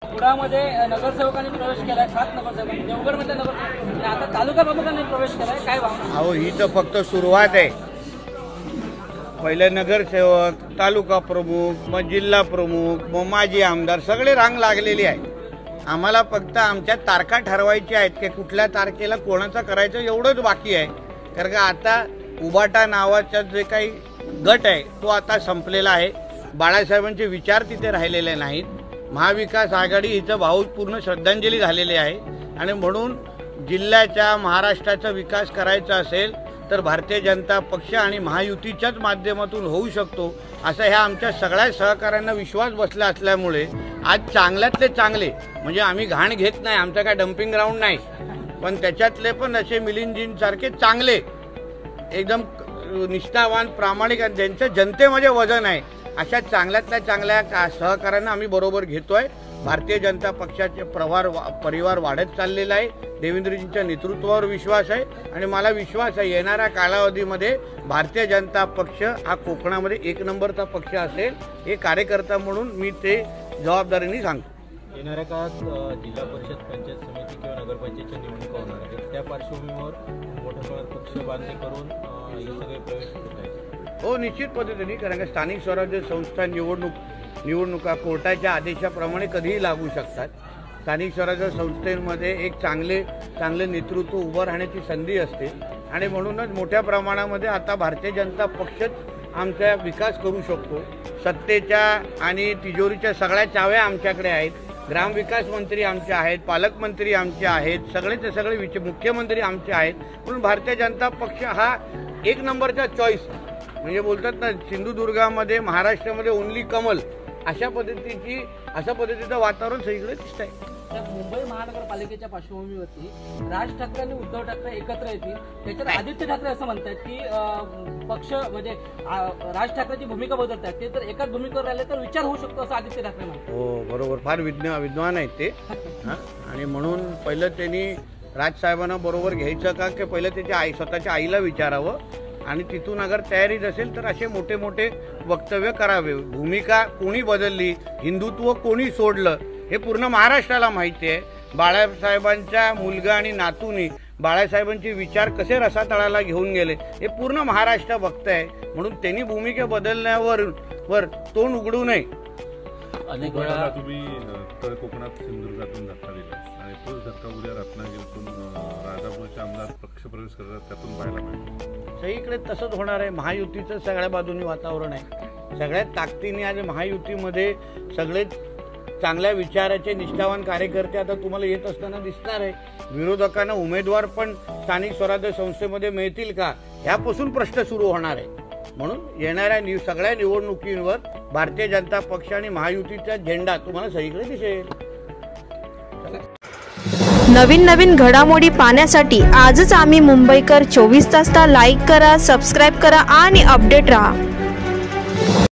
कुडामध्ये नगरसेवकांनी प्रवेश केलाय, 7 नगरसेवकांनी, देवगडमध्ये नगरसेवक, आता तालुका प्रमुखांनी प्रवेश केलाय, काय भावना? अहो ही तर फक्त सुरुवात आहे. पहिले नगरसेवक, तालुका प्रमुख, मग जिल्हा प्रमुख, मग माजी आमदार सगळे रांग लागलेली आहे. आम्हाला फक्त आमच्या तारखा ठरवायच्या आहेत की कुठल्या तारखेला कोणाचं करायचं एवढंच बाकी आहे. कारण का आता उबाटा नावाचा जे काही गट आहे तो आता संपलेला आहे. बाळासाहेबांचे विचार तिथे राहिलेले नाहीत. महाविकास आघाडी हिचं भावपूर्ण श्रद्धांजली झालेली आहे आणि म्हणून जिल्ह्याच्या महाराष्ट्राचा विकास करायचा असेल तर भारतीय जनता पक्ष आणि महायुतीच्याच माध्यमातून होऊ शकतो असा ह्या आमच्या सगळ्या सहकाऱ्यांना विश्वास बसला असल्यामुळे आज चांगल्यातले चांगले म्हणजे आम्ही घाण घेत नाही, आमचा काय डम्पिंग ग्राउंड नाही, पण त्याच्यातले पण असे मिलिंदजींसारखे चांगले एकदम निष्ठावान प्रामाणिक आणि ज्यांचं जनतेमध्ये वजन आहे अशा चांगल्यातल्या चांगल्या सहकाऱ्यांना आम्ही बरोबर घेतोय. भारतीय जनता पक्षाचे परिवार वाढत चाललेला आहे. देवेंद्रजींच्या नेतृत्वावर विश्वास आहे आणि मला विश्वास आहे येणाऱ्या कालावधीमध्ये भारतीय जनता पक्ष हा कोकणामध्ये 1 नंबरचा पक्ष असेल. हे कार्यकर्ता म्हणून मी ते जबाबदारीने सांगतो. येणाऱ्या काळात जिल्हा परिषद, पंचायत समिती किंवा नगरपंचायतच्या निवडणुका होणार आहेत. त्या पार्श्वभूमीवर मोठ्या प्रमाणात पक्ष बांधणी करून हे सगळे प्रवेश होत आहेत. हो, निश्चित पद्धतीने. कारण का स्थानिक स्वराज्य संस्था निवडणुका कोर्टाच्या आदेशाप्रमाणे कधीही लागू शकतात. स्थानिक स्वराज्य संस्थेमध्ये एक चांगले नेतृत्व उभं राहण्याची संधी असते आणि म्हणूनच मोठ्या प्रमाणामध्ये आता भारतीय जनता पक्षच आमचा विकास करू शकतो. सत्तेच्या आणि तिजोरीच्या सगळ्या चाव्या आमच्याकडे आहेत. ग्रामविकास मंत्री आमचे आहेत, पालकमंत्री आमचे आहेत, सगळेचे सगळे मुख्यमंत्री आमचे आहेत. म्हणून भारतीय जनता पक्ष हा 1 नंबरचा चॉईस म्हणजे बोलतात ना सिंधुदुर्गामध्ये महाराष्ट्रामध्ये ओनली कमल अशा पद्धतीचं वातावरण सगळीकडे दिसत आहे. मुंबई महानगरपालिकेच्या पार्श्वभूमीवरती राज ठाकरे आणि उद्धव ठाकरे एकत्र येतील. त्याच्यात आदित्य ठाकरे असं म्हणतात की पक्ष म्हणजे राज ठाकरेची भूमिका बदलतात, ते तर एकाच भूमिकेवर राहिले तर विचार होऊ शकतो असं आदित्य ठाकरे म्हणतात. हो बरोबर, फार विद्वान आहेत ते. आणि म्हणून पहिलं त्यांनी राजसाहेबांना बरोबर घ्यायचं का की पहिलं त्याच्या स्वतःच्या आईला विचारावं आणि तिथून अगर तयारीच असेल तर असे मोठे मोठे वक्तव्य करावे. भूमिका कोणी बदलली, हिंदुत्व कोणी सोडलं हे पूर्ण महाराष्ट्राला माहिती आहे. बाळासाहेबांच्या मुलगा आणि नातूंनी बाळासाहेबांचे विचार कसे रसातळाला घेऊन गेले हे पूर्ण महाराष्ट्र बघतंय. म्हणून त्यांनी भूमिका बदलण्यावर तोंड उघडू नये. अनेक वेळा तुम्ही तळ कोकणात सिंधुदुर्गातून धक्का दिला आणि तोच धक्का उद्या रत्नागिरीतून राजापूरचे आमदार पक्षप्रवेश करतात, त्यातून पाहायला मिळतं. सगळीकडे तसंच होणार आहे. महायुतीचं सगळ्या बाजूंनी वातावरण आहे. सगळ्यात ताकदीने आज महायुतीमध्ये सगळे चांगल्या विचाराचे निष्ठावान कार्यकर्ते आता तुम्हाला येत असताना दिसणार आहे. विरोधकांना उमेदवार पण स्थानिक स्वराज्य संस्थेमध्ये मिळतील का ह्यापासून प्रश्न सुरू होणार आहे. म्हणून येणाऱ्या सगळ्या निवडणुकींवर भारतीय जनता पक्ष आणि महायुतीचा झेंडा तुम्हाला सगळीकडे दिसेल. नवीन घडामोडी पाहण्यासाठी आजच आम्ही मुंबईकर 24 तासला लाईक करा, सबस्क्राईब करा आणि अपडेट रहा.